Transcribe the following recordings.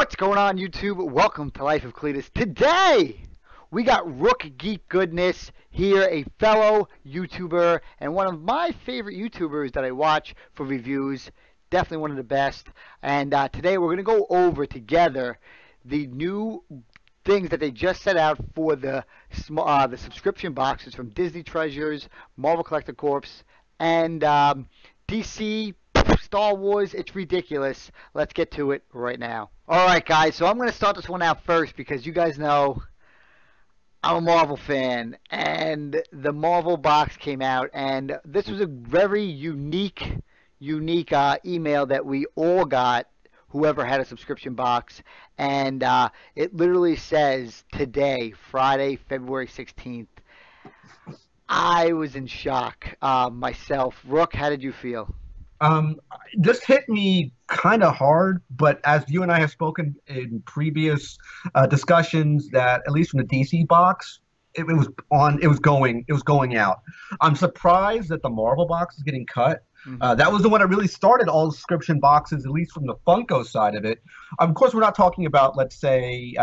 What's going on, YouTube? Welcome to Life of Cletus. Today, we got Rook Geek Goodness here, a fellow YouTuber and one of my favorite YouTubers that I watch for reviews. Definitely one of the best. And today, we're going to go over together the new things that they just set out for the subscription boxes from Disney Treasures, Marvel Collector Corps, and DC. Star Wars, it's ridiculous. Let's get to it right now. Alright guys, so I'm going to start this one out first because you guys know I'm a Marvel fan, and the Marvel box came out, and this was a very unique email that we all got, whoever had a subscription box, and it literally says today, Friday, February 16th. I was in shock myself. Rook, how did you feel? This hit me kind of hard, but as you and I have spoken in previous discussions, that at least from the DC box, it was going out. I'm surprised that the Marvel box is getting cut. That was the one that really started all subscription boxes, at least from the Funko side of it. Of course, we're not talking about, let's say,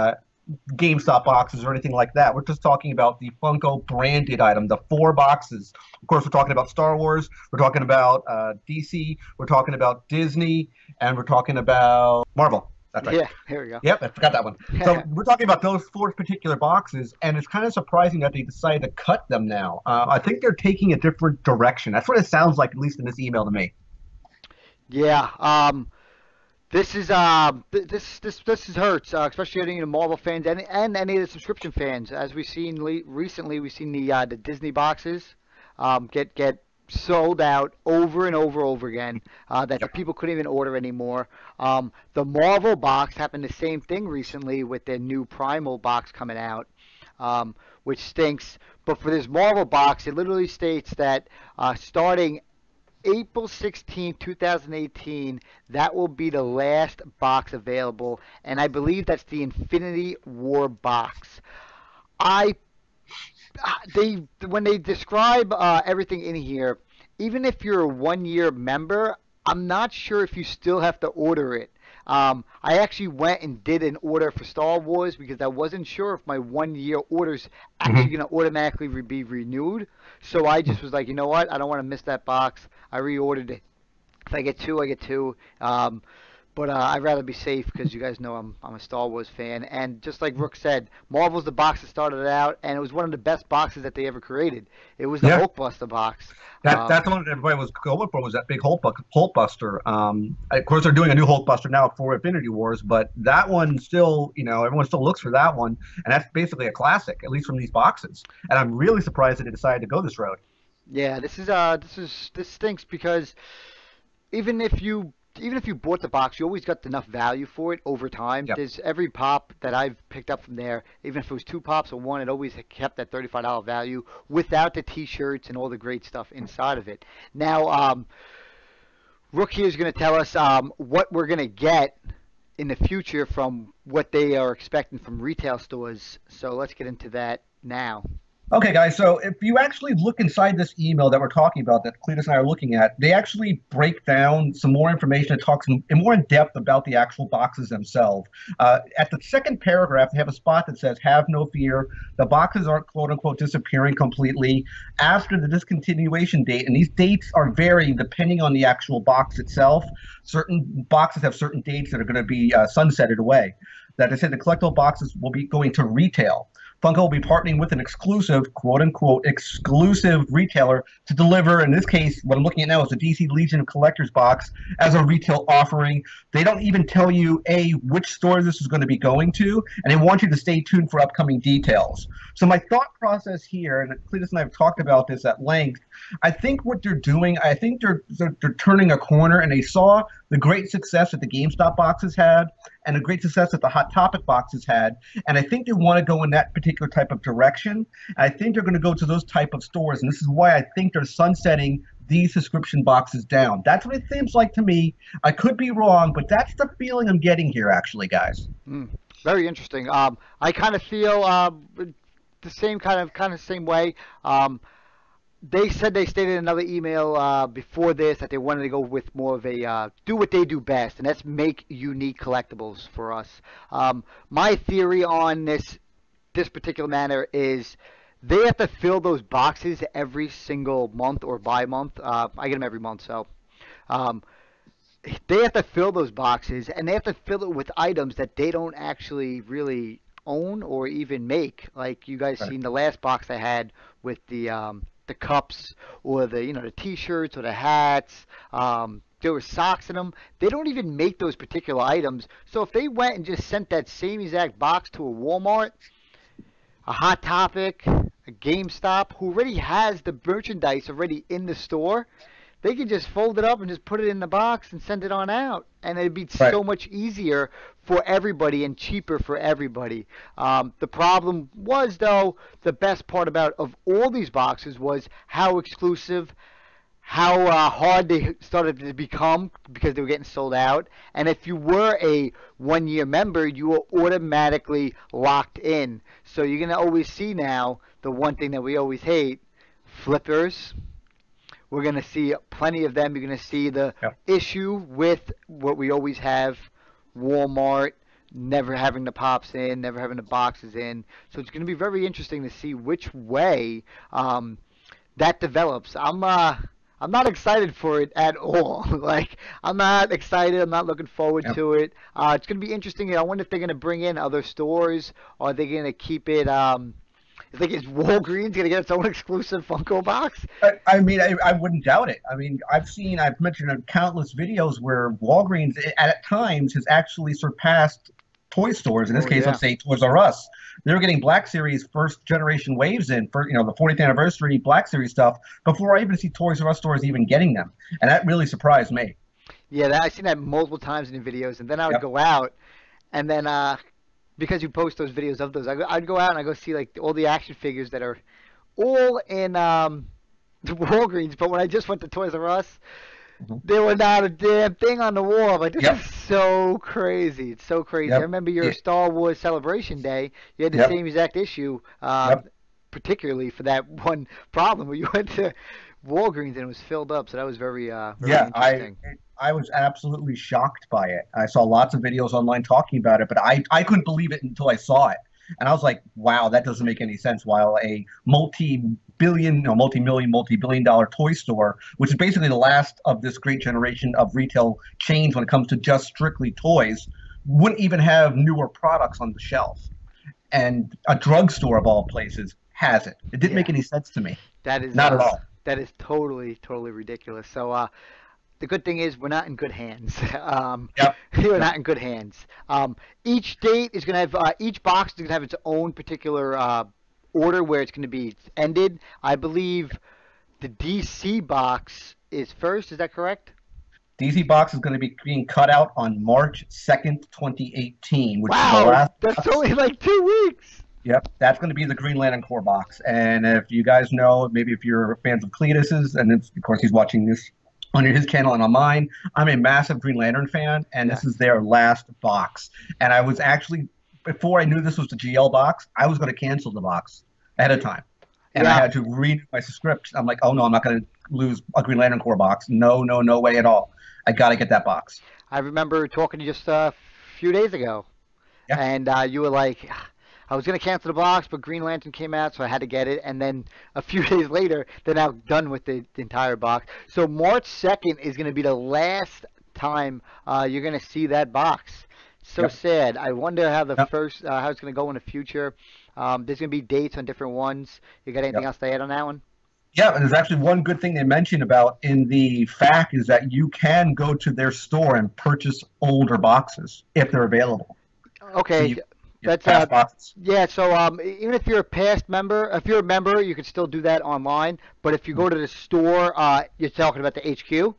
GameStop boxes or anything like that. We're just talking about the Funko branded item, the 4 boxes. Of course, we're talking about Star Wars, we're talking about DC, we're talking about Disney, and we're talking about Marvel. That's right. Yeah, here we go. Yep, I forgot that one. So we're talking about those 4 particular boxes, and it's kind of surprising that they decided to cut them now. I think they're taking a different direction. That's what it sounds like, at least in this email to me. Yeah, this is this hurts, especially any of the Marvel fans and any of the subscription fans. As we've seen recently, we've seen the Disney boxes get sold out over and over again. That the people couldn't even order anymore. The Marvel box happened the same thing recently with their new Primal box coming out, which stinks. But for this Marvel box, it literally states that starting April 16, 2018, that will be the last box available, and I believe that's the Infinity War box. When they describe everything in here, even if you're a 1-year member, I'm not sure if you still have to order it. I actually went and did an order for Star Wars because I wasn't sure if my 1-year order's actually going to automatically be renewed. So I just was like, you know what? I don't want to miss that box. I reordered it. If I get 2, I get 2. But I'd rather be safe because you guys know I'm a Star Wars fan. And just like Rook said, Marvel's the box that started it out, and it was one of the best boxes that they ever created. It was the Hulkbuster box. That's the one that everybody was going for, was that big Hulkbuster. Of course, they're doing a new Hulkbuster now for Infinity Wars, but that one still, everyone still looks for that one, and that's basically a classic, at least from these boxes. And I'm really surprised that they decided to go this road. Yeah, this stinks because even if you bought the box, you always got enough value for it over time. Yep. There's every pop that I've picked up from there, even if it was 2 pops or 1, it always kept that $35 value without the T-shirts and all the great stuff inside of it. Now, Rook here is going to tell us what we're going to get in the future from what they are expecting from retail stores. So let's get into that now. Okay, guys, so if you actually look inside this email that we're talking about, that Cletus and I are looking at, they actually break down some more information that talks more in depth about the actual boxes themselves. At the second paragraph, they have a spot that says, "Have no fear. The boxes aren't, quote-unquote, disappearing completely after the discontinuation date." And these dates are varying depending on the actual box itself. Certain boxes have certain dates that are going to be sunsetted away. That I said, the collectible boxes will be going to retail. Funko will be partnering with an exclusive, quote-unquote, exclusive retailer to deliver, in this case, what I'm looking at now is the DC Legion of Collectors box as a retail offering. They don't even tell you, which store this is going to be going to, and they want you to stay tuned for upcoming details. So my thought process here, and Cletus and I have talked about this at length, I think what they're doing, I think they're turning a corner, and they saw the great success that the GameStop boxes had and the great success that the Hot Topic boxes had, and I think they want to go in that particular type of direction. And I think they're going to go to those type of stores, and this is why I think they're sunsetting these subscription boxes down. That's what it seems like to me. I could be wrong, but that's the feeling I'm getting here, actually, guys. Very interesting. I kind of feel the same kind of same way. they said they stated in another email before this that they wanted to go with more of a do what they do best, and that's make unique collectibles for us. My theory on this particular matter is they have to fill those boxes every single month or by month. I get them every month, so um, they have to fill those boxes, and they have to fill it with items that they don't actually really own or even make. Like you guys Right. seen the last box I had with the cups or the the T-shirts or the hats. There were socks in them. They don't even make those particular items. So if they went and just sent that same exact box to a Walmart, a Hot Topic, a GameStop, who already has the merchandise already in the store, they could just fold it up and just put it in the box and send it on out. And it'd be Right. so much easier for everybody and cheaper for everybody. The problem was, though, the best part about of all these boxes was how exclusive, how hard they started to become because they were getting sold out. And if you were a 1 year member, you were automatically locked in. So you're going to always see now the one thing that we always hate, flippers. We're going to see plenty of them. You're going to see the Yep. issue with what we always have, Walmart never having the pops in, never having the boxes in. So it's going to be very interesting to see which way that develops. I'm not excited for it at all. Like I'm not excited. I'm not looking forward Yep. to it. It's going to be interesting. I wonder if they're going to bring in other stores, or are they going to keep it? It's like is Walgreens going to get its own exclusive Funko box? I mean, I wouldn't doubt it. I mean, I've mentioned in countless videos where Walgreens at times has actually surpassed toy stores. In this Oh case, yeah. let's say Toys R Us. They were getting Black Series first generation waves in for the 40th anniversary Black Series stuff before I even see Toys R Us stores even getting them, and that really surprised me. Yeah, I've seen that multiple times in the videos, and then I would Yep. go out, and then because you post those videos of those, I'd go out and I go see like all the action figures that are all in the Walgreens. But when I just went to Toys R Us, Mhm. there were not a damn thing on the wall. I'm like, this Yep. is so crazy. It's so crazy. I Yep. remember your Yeah. Star Wars Celebration Day. You had the Yep. same exact issue, Yep. particularly for that one problem where you went to Walgreens and it was filled up. So that was very Yeah, interesting. I was absolutely shocked by it. I saw lots of videos online talking about it, but I couldn't believe it until I saw it. And I was like, wow, that doesn't make any sense. While a multi-billion, no, multi-million, multi-billion dollar toy store, which is basically the last of this great generation of retail chains when it comes to just strictly toys, wouldn't even have newer products on the shelf. And a drugstore of all places has it. It didn't Yeah. make any sense to me. That is Not at all. totally ridiculous. So the good thing is we're not in good hands. Yep. We're Yep. not in good hands. Each date is going to have each box is going to have its own particular order where it's going to be ended. I believe the DC box is first. Is that correct? DZ Box is going to be being cut out on March 2nd, 2018, which is the Wow, last that's box. only like 2 weeks. Yep, that's going to be the Green Lantern core box. And if you guys know, maybe if you're fans of Cletus's, and it's, of course he's watching this on his channel and on mine, I'm a massive Green Lantern fan, and Yeah. this is their last box. And I was actually, before I knew this was the GL box, I was going to cancel the box ahead of time. And I Yeah. had to read my script. I'm like, oh no, I'm not going to lose a Green Lantern core box. No, no, no way at all. I got to get that box. I remember talking to you just a few days ago, Yeah. and you were like, I was gonna cancel the box, but Green Lantern came out, so I had to get it. And then a few days later, they're now done with the entire box. So March 2nd is gonna be the last time you're gonna see that box. So Yep. sad. I wonder how the Yep. first how it's gonna go in the future. There's gonna be dates on different ones. You got anything Yep. else to add on that one? Yeah, and there's actually one good thing they mentioned about in the fact is that you can go to their store and purchase older boxes if they're available. So Okay, you that's pass boxes. yeah. So even if you're a past member, if you're a member, you can still do that online. But if you go to the store, you're talking about the HQ,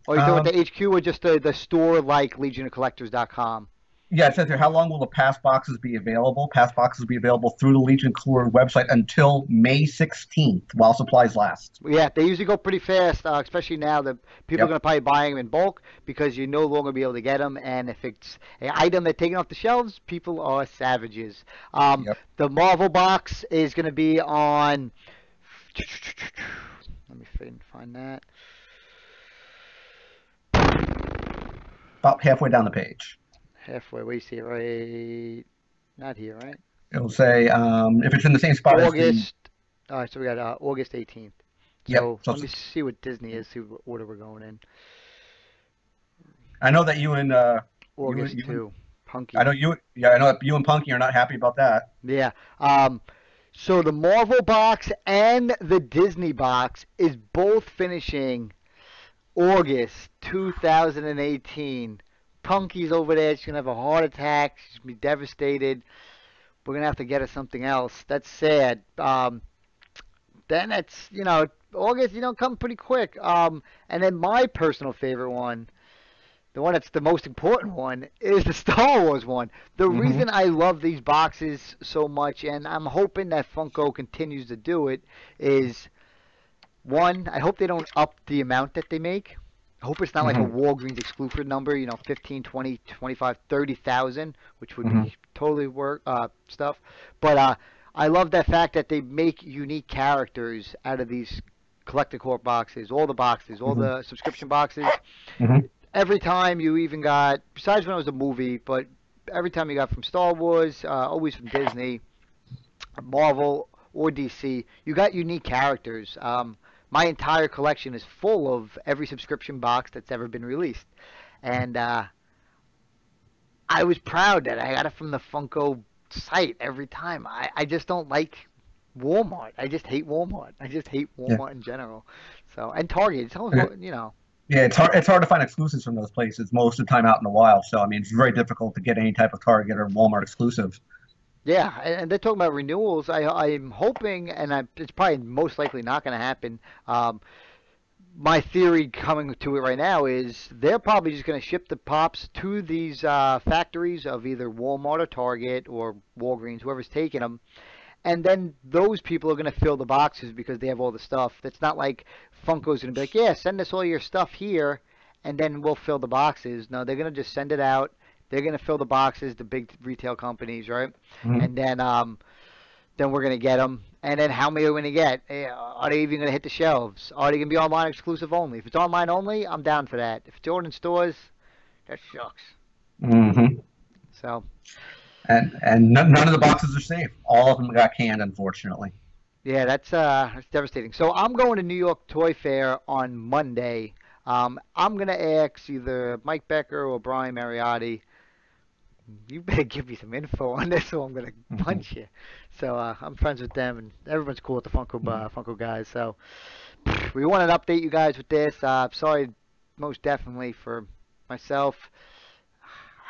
or you're talking about Um, the HQ, or just the store like LegionofCollectors.com. yeah, it says here, how long will the pass boxes be available? Pass boxes will be available through the Legion Core website until May 16th while supplies last. Yeah, they usually go pretty fast, especially now that people are Yep. going to probably buy them in bulk because you no longer be able to get them. And if it's an item they're taking off the shelves, people are savages. Yep. The Marvel box is going to be on Let me find that. About halfway down the page. Halfway. We see it right. Not here, right? It'll say if it's in the same spot as the. August. All right, so we got August 18th. Yep. So So let me see what Disney is, see what order we're going in. I know that you and August you and 2. I Punky. know you. Yeah, I know that you and Punky are not happy about that. Yeah. So the Marvel box and the Disney box is both finishing August 2018. Punky's over there. She's going to have a heart attack. She's going to be devastated. We're going to have to get her something else. That's sad. Then it's, August, come pretty quick. And then my personal favorite one, the one that's the most important one, is the Star Wars one. The Hmm. reason I love these boxes so much, and I'm hoping that Funko continues to do it, is one, I hope they don't up the amount that they make. I hope it's not like a Hmm. Walgreens exclusive number, 15, 20, 25, 30,000, which would Hmm. be totally work stuff. But I love that fact that they make unique characters out of these collector corp boxes, all Hmm. the subscription boxes. Hmm. Every time you even got, besides when it was a movie, but every time you got from Star Wars, always from Disney, Marvel, or DC, you got unique characters. My entire collection is full of every subscription box that's ever been released. And I was proud that I got it from the Funko site every time. I just don't like Walmart. I just hate Walmart. I just hate Yeah. Walmart in general. So, and Target. It's always, Yeah. Yeah, it's hard to find exclusives from those places most of the time out in the wild. So I mean, it's very difficult to get any type of Target or Walmart exclusive. Yeah, and they're talking about renewals. I'm hoping, and it's probably most likely not going to happen. Um, my theory coming to it right now is they're probably just going to ship the pops to these factories of either Walmart or Target or Walgreens, whoever's taking them, and then those people are going to fill the boxes because they have all the stuff. It's not like Funko's going to be like, yeah, send us all your stuff here, and then we'll fill the boxes. No, they're going to just send it out. They're going to fill the boxes, the big retail companies, right? Hmm. And then we're going to get them. And then how many are we going to get? Are they even going to hit the shelves? Are they going to be online exclusive only? If it's online only, I'm down for that. If it's ordered in stores, that sucks. Hmm. So, And none of the boxes are safe. All of them got canned, unfortunately. yeah, that's devastating. So I'm going to New York Toy Fair on Monday. I'm gonna ask either Mike Becker or Brian Mariotti. You better give me some info on this, or I'm gonna Hmm. punch you. So I'm friends with them, and everyone's cool with the Funko guys. So we wanted to update you guys with this. Sorry, most definitely for myself.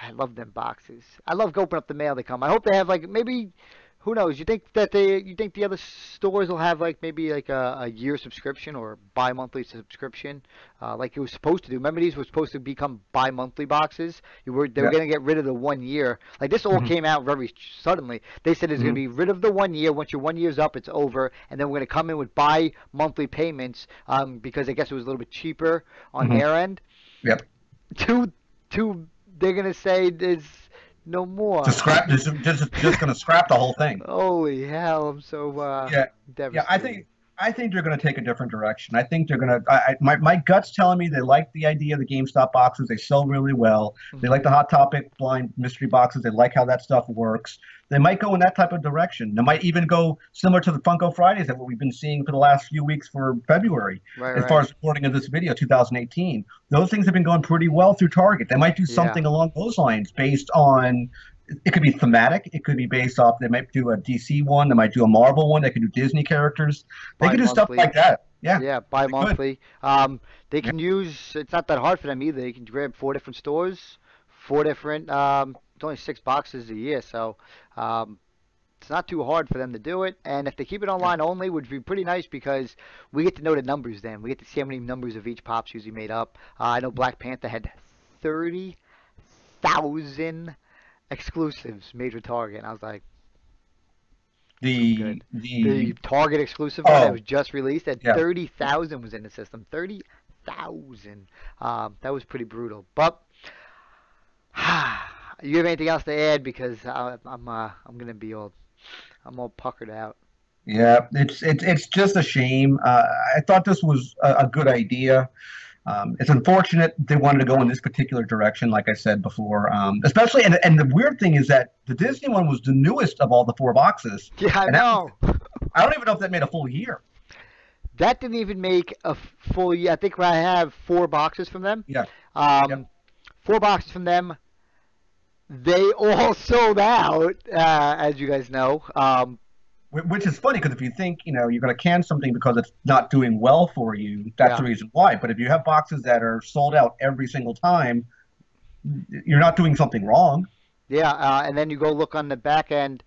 I love them boxes. I love opening up the mail they come. I hope they have like maybe who knows? You think the other stores will have like maybe like a year subscription or bi-monthly subscription, like it was supposed to do. Remember these were supposed to become bi-monthly boxes. They were Yeah. going to get rid of the 1 year. Like this all Hmm. came out very suddenly. They said it's going to Hmm. be rid of the 1 year. Once your 1 year's up, it's over, and then we're going to come in with bi-monthly payments, because I guess it was a little bit cheaper on Hmm. their end. Yep. Two, two. They're going to say there's no more. Just going to scrap the whole thing. Holy hell, I'm so Yeah, yeah. devastated. I think they're going to take a different direction. I think they're going to. My gut's telling me they like the idea of the GameStop boxes. They sell really well. They Hmm. like the Hot Topic blind mystery boxes. They like how that stuff works. They might go in that type of direction. They might even go similar to the Funko Fridays that what we've been seeing for the last few weeks for February, Right, as far right. as recording of this video, 2018. Those things have been going pretty well through Target. They might do Yeah, something along those lines based on it could be thematic. It could be based off. They might do a DC one. They might do a Marvel one. They could do Disney characters. They could do stuff bi-monthly. like that. Yeah, Yeah, they could. bi-monthly. They Yeah. can use. It's not that hard for them either. They can grab four different stores, four different. It's only 6 boxes a year, so um, it's not too hard for them to do it. And if they keep it Yeah. online only, would be pretty nice because we get to know the numbers. Then we get to see how many numbers of each pop's usually made up. I know Black Panther had 30,000 exclusives made with Target, and I was like, that's some good. The The Target exclusive one that was oh just released at yeah. 30,000 was in the system. 30,000. That was pretty brutal. But you have anything else to add? Because I'm gonna be all I'm all puckered out. Yeah, it's just a shame. I thought this was a good idea. It's unfortunate they wanted to go in this particular direction, like I said before. Especially, and the weird thing is that the Disney one was the newest of all the four boxes, Yeah, I and that was, know. I don't even know if that made a full year. That didn't even make a full year. I think I have four boxes from them. Yeah, yep. Um, four boxes from them. They all sold out, as you guys know. Which is funny because if you think, you're going to can something because it's not doing well for you, that's Yeah, the reason why. But if you have boxes that are sold out every single time, you're not doing something wrong. yeah. And then you go look on the back end.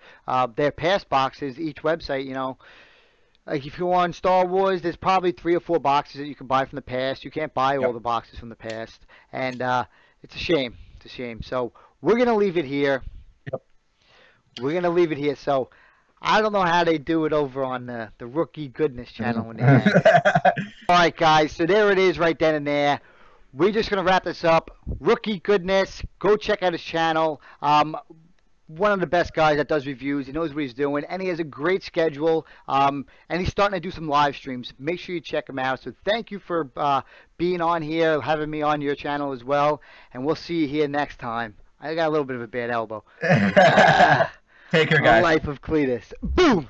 Their past boxes, each website. Like if you want Star Wars, there's probably three or four boxes that you can buy from the past. You can't buy all Yep. the boxes from the past, and it's a shame. It's a shame. So we're gonna leave it here. Yep. We're gonna leave it here. So I don't know how they do it over on the Rookie Goodness channel when they hang. All right, guys. So there it is, right then and there. We're just gonna wrap this up. Rookie Goodness. Go check out his channel. One of the best guys that does reviews. He knows what he's doing, and he has a great schedule. And he's starting to do some live streams. Make sure you check him out. So thank you for being on here, having me on your channel as well. And we'll see you here next time. I got a little bit of a bad elbow. Take care, A guys. life of Cletus. Boom.